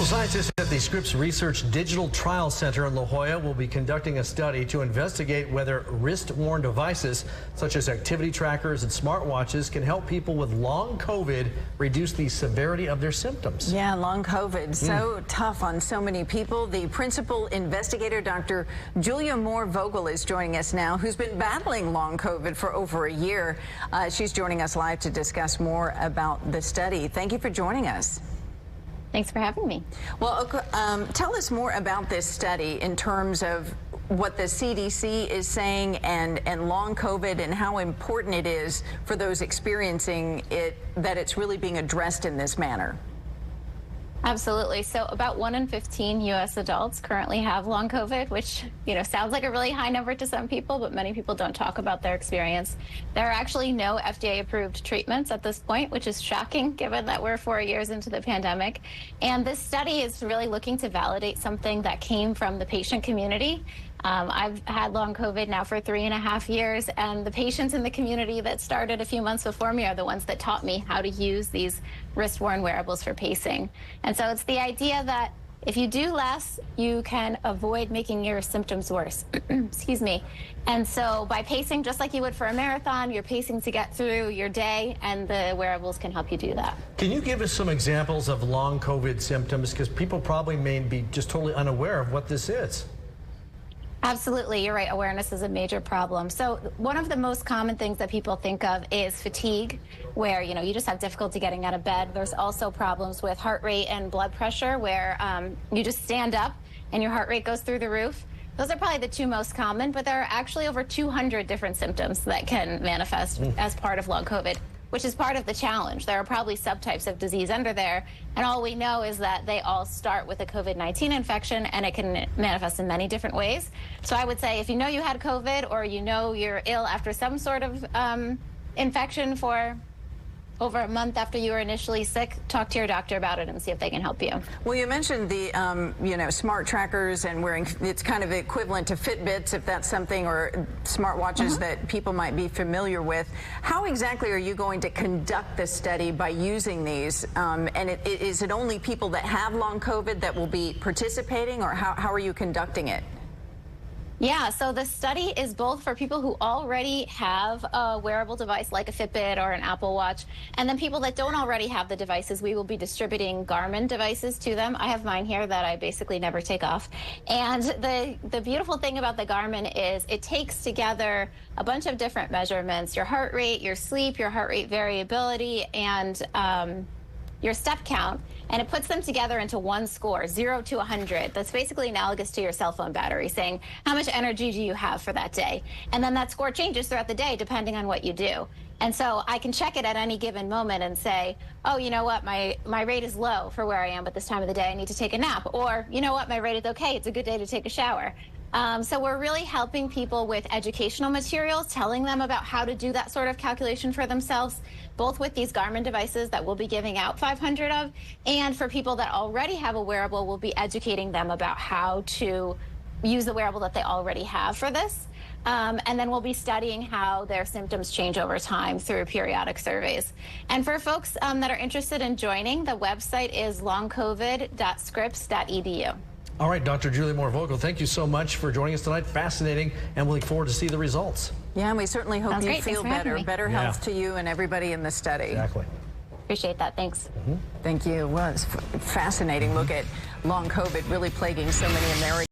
Scientists at the Scripps Research Digital Trial Center in La Jolla will be conducting a study to investigate whether wrist-worn devices such as activity trackers and smartwatches can help people with long COVID reduce the severity of their symptoms. Yeah, long COVID, so tough on so many people. The principal investigator, Dr. Julia Moore-Vogel, is joining us now, who's been battling long COVID for over a year. She's joining us live to discuss more about the study. Thank you for joining us. Thanks for having me. Well, tell us more about this study in terms of what the CDC is saying and long COVID and how important it is for those experiencing it, that it's really being addressed in this manner. Absolutely. So about 1 in 15 U.S. adults currently have long COVID, which, sounds like a really high number to some people, but many people don't talk about their experience. There are actually no FDA-approved treatments at this point, which is shocking given that we're 4 years into the pandemic. And this study is really looking to validate something that came from the patient community. I've had long COVID now for 3.5 years, and the patients in the community that started a few months before me are the ones that taught me how to use these wrist-worn wearables for pacing. And so it's the idea that if you do less, you can avoid making your symptoms worse. Excuse me. And so by pacing, just like you would for a marathon, you're pacing to get through your day, and the wearables can help you do that. Can you give us some examples of long COVID symptoms? Because people probably may be just totally unaware of what this is. Absolutely, you're right. Awareness is a major problem. So one of the most common things that people think of is fatigue, where you just have difficulty getting out of bed. There's also problems with heart rate and blood pressure, where you just stand up and your heart rate goes through the roof. Those are probably the two most common, but there are actually over 200 different symptoms that can manifest as part of long COVID, which is part of the challenge. There are probably subtypes of disease under there, and all we know is that they all start with a COVID-19 infection, and it can manifest in many different ways. So I would say if you know you had COVID, or you're ill after some sort of infection for over a month after you were initially sick, talk to your doctor about it and see if they can help you. Well, you mentioned the, smart trackers and wearing, it's kind of equivalent to Fitbits, if that's something, or smartwatches that people might be familiar with. How exactly are you going to conduct this study by using these? Is it only people that have long COVID that will be participating, or how are you conducting it? Yeah, so the study is both for people who already have a wearable device like a Fitbit or an Apple Watch, and then people that don't already have the devices. We will be distributing Garmin devices to them. I have mine here that I basically never take off. And the beautiful thing about the Garmin is it takes together a bunch of different measurements: your heart rate, your sleep, your heart rate variability, and your step count, and it puts them together into one score, 0 to 100. That's basically analogous to your cell phone battery, saying how much energy do you have for that day? And then that score changes throughout the day depending on what you do. And so I can check it at any given moment and say, oh, you know what, my rate is low for where I am at this time of the day. I need to take a nap. Or, you know what, my rate is okay. It's a good day to take a shower. So we're really helping people with educational materials, telling them about how to do that sort of calculation for themselves, both with these Garmin devices that we'll be giving out 500 of, and for people that already have a wearable, we'll be educating them about how to use the wearable that they already have for this. And then we'll be studying how their symptoms change over time through periodic surveys. And for folks that are interested in joining, the website is longcovid.scripps.edu. All right, Dr. Julia Moore-Vogel, thank you so much for joining us tonight. Fascinating, and we look forward to see the results. Yeah, and we certainly hope you feel better. Better health to you and everybody in the study. Exactly. Appreciate that. Thanks. Thank you. Well, it's fascinating. Look at long COVID really plaguing so many Americans.